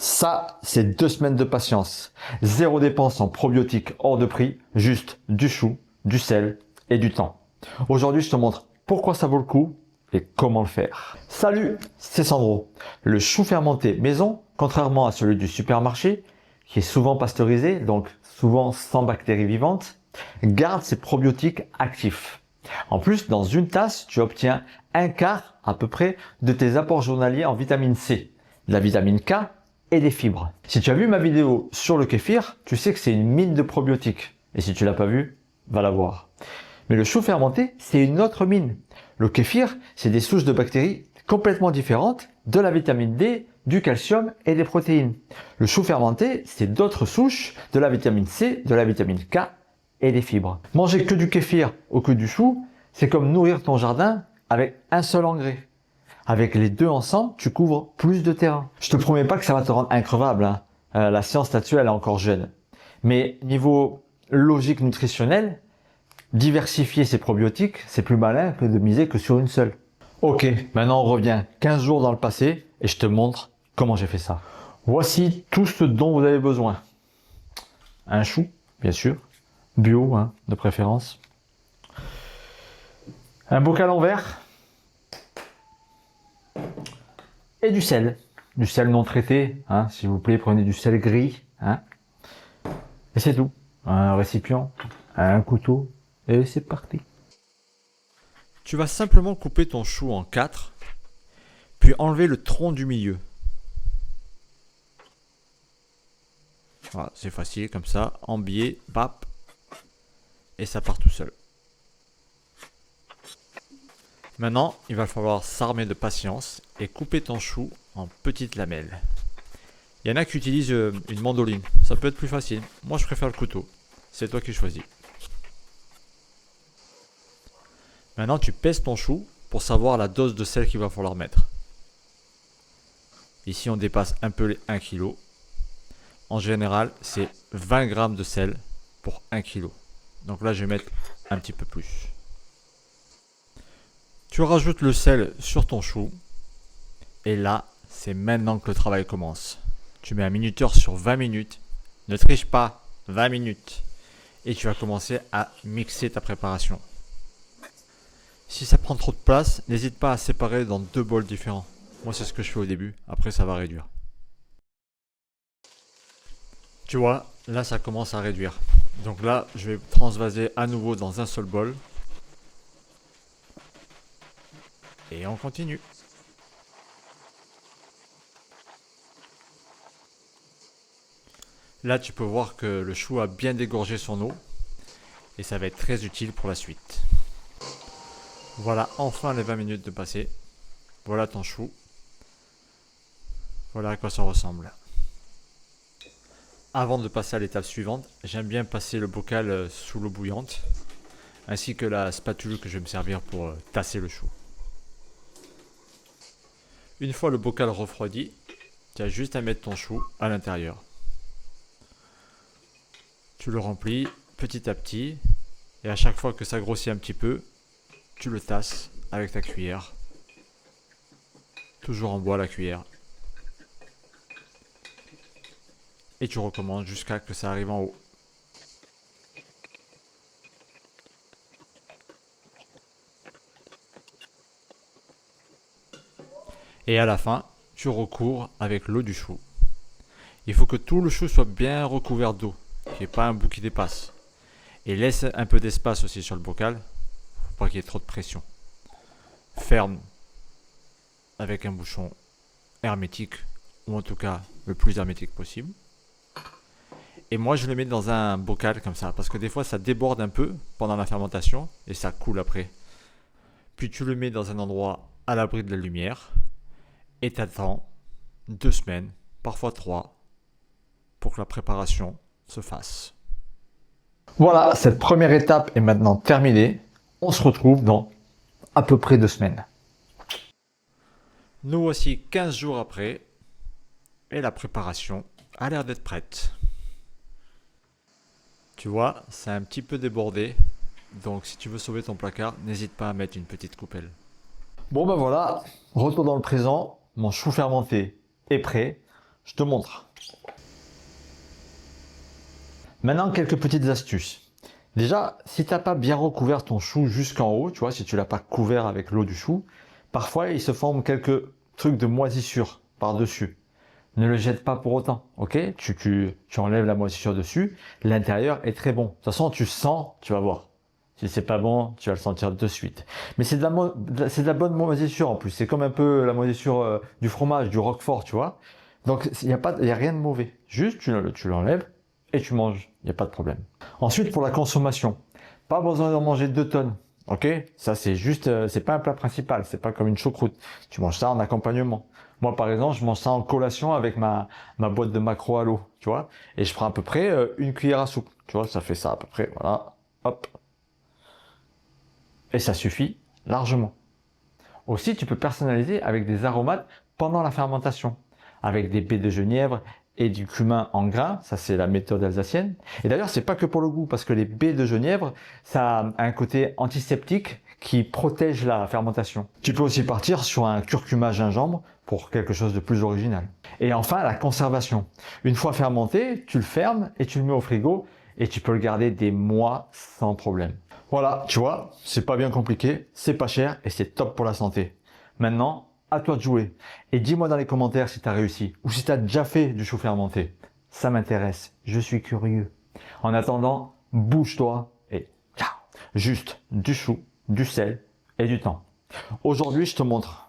Ça, c'est 2 semaines de patience. Zéro dépense en probiotiques hors de prix, juste du chou, du sel et du temps. Aujourd'hui, je te montre pourquoi ça vaut le coup et comment le faire. Salut, c'est Sandro. Le chou fermenté maison, contrairement à celui du supermarché, qui est souvent pasteurisé, donc souvent sans bactéries vivantes, garde ses probiotiques actifs. En plus, dans une tasse, tu obtiens un quart à peu près de tes apports journaliers en vitamine C, de la vitamine K et des fibres. Si tu as vu ma vidéo sur le kéfir, tu sais que c'est une mine de probiotiques. Et si tu l'as pas vu, va la voir. Mais le chou fermenté, c'est une autre mine. Le kéfir, c'est des souches de bactéries complètement différentes, de la vitamine D, du calcium et des protéines. Le chou fermenté, c'est d'autres souches, de la vitamine C, de la vitamine K et des fibres. Manger que du kéfir ou que du chou, c'est comme nourrir ton jardin avec un seul engrais. Avec les deux ensemble, tu couvres plus de terrain. Je te promets pas que ça va te rendre increvable, hein. La science là-dessus, elle est encore jeune. Mais niveau logique nutritionnelle, diversifier ses probiotiques, c'est plus malin que de miser que sur une seule. Ok, maintenant on revient 15 jours dans le passé et je te montre comment j'ai fait ça. Voici tout ce dont vous avez besoin. Un chou, bien sûr, bio, hein, de préférence. Un bocal en verre. Et du sel non traité, hein, s'il vous plaît, prenez du sel gris, hein. Et c'est tout. Un récipient, un couteau, et c'est parti. Tu vas simplement couper ton chou en 4, puis enlever le tronc du milieu. Voilà, c'est facile comme ça, en biais, bap, et ça part tout seul. Maintenant, il va falloir s'armer de patience et couper ton chou en petites lamelles. Il y en a qui utilisent une mandoline, ça peut être plus facile. Moi je préfère le couteau, c'est toi qui choisis. Maintenant tu pèses ton chou pour savoir la dose de sel qu'il va falloir mettre. Ici on dépasse un peu les 1 kg. En général c'est 20 g de sel pour 1 kg. Donc là je vais mettre un petit peu plus. Tu rajoutes le sel sur ton chou. Et là, c'est maintenant que le travail commence. Tu mets un minuteur sur 20 minutes. Ne triche pas, 20 minutes. Et tu vas commencer à mixer ta préparation. Si ça prend trop de place, n'hésite pas à séparer dans 2 bols différents. Moi, c'est ce que je fais au début. Après, ça va réduire. Tu vois, là, ça commence à réduire. Donc là, je vais transvaser à nouveau dans un seul bol. Et on continue. Là, tu peux voir que le chou a bien dégorgé son eau. Et ça va être très utile pour la suite. Voilà, enfin les 20 minutes de passé. Voilà ton chou. Voilà à quoi ça ressemble. Avant de passer à l'étape suivante, j'aime bien passer le bocal sous l'eau bouillante. Ainsi que la spatule que je vais me servir pour tasser le chou. Une fois le bocal refroidi, tu as juste à mettre ton chou à l'intérieur. Tu le remplis petit à petit et à chaque fois que ça grossit un petit peu, tu le tasses avec ta cuillère. Toujours en bois la cuillère. Et tu recommences jusqu'à ce que ça arrive en haut. Et à la fin, tu recouvres avec l'eau du chou. Il faut que tout le chou soit bien recouvert d'eau, qu'il n'y ait pas un bout qui dépasse. Et laisse un peu d'espace aussi sur le bocal, pour pas qu'il y ait trop de pression. Ferme avec un bouchon hermétique, ou en tout cas le plus hermétique possible. Et moi je le mets dans un bocal comme ça, parce que des fois ça déborde un peu pendant la fermentation, et ça coule après. Puis tu le mets dans un endroit à l'abri de la lumière, et t'attends 2 semaines, parfois 3, pour que la préparation se fasse. Voilà, cette première étape est maintenant terminée. On se retrouve dans à peu près 2 semaines. Nous voici 15 jours après, et la préparation a l'air d'être prête. Tu vois, c'est un petit peu débordé, donc si tu veux sauver ton placard, n'hésite pas à mettre une petite coupelle. Bon ben voilà, retour dans le présent, mon chou fermenté est prêt. Je te montre. Maintenant, quelques petites astuces. Déjà, si tu n'as pas bien recouvert ton chou jusqu'en haut, tu vois, si tu l'as pas couvert avec l'eau du chou, parfois il se forme quelques trucs de moisissure par-dessus. Ne le jette pas pour autant, ok? Tu enlèves la moisissure dessus, l'intérieur est très bon. De toute façon, tu sens, tu vas voir. Si c'est pas bon, tu vas le sentir de suite. Mais c'est de la bonne moisissure en plus. C'est comme un peu la moisissure du fromage, du roquefort, tu vois. Donc il y a rien de mauvais. Juste tu l'enlèves et tu manges. Il n'y a pas de problème. Ensuite pour la consommation, pas besoin d'en manger 2 tonnes. Ok, ça c'est juste, c'est pas un plat principal, c'est pas comme une choucroute. Tu manges ça en accompagnement. Moi par exemple, je mange ça en collation avec ma boîte de maquereau à l'eau, tu vois. Et je prends à peu près une cuillère à soupe, tu vois, ça fait ça à peu près, voilà, hop. Et ça suffit largement. Aussi, tu peux personnaliser avec des aromates pendant la fermentation, avec des baies de genièvre et du cumin en grains, ça c'est la méthode alsacienne. Et d'ailleurs, c'est pas que pour le goût, parce que les baies de genièvre, ça a un côté antiseptique qui protège la fermentation. Tu peux aussi partir sur un curcuma gingembre pour quelque chose de plus original. Et enfin, la conservation. Une fois fermenté, tu le fermes et tu le mets au frigo et tu peux le garder des mois sans problème. Voilà, tu vois, c'est pas bien compliqué, c'est pas cher et c'est top pour la santé. Maintenant, à toi de jouer. Et dis-moi dans les commentaires si tu as réussi ou si tu as déjà fait du chou fermenté. Ça m'intéresse, je suis curieux. En attendant, bouge-toi et ciao. Juste du chou, du sel et du thym. Aujourd'hui, je te montre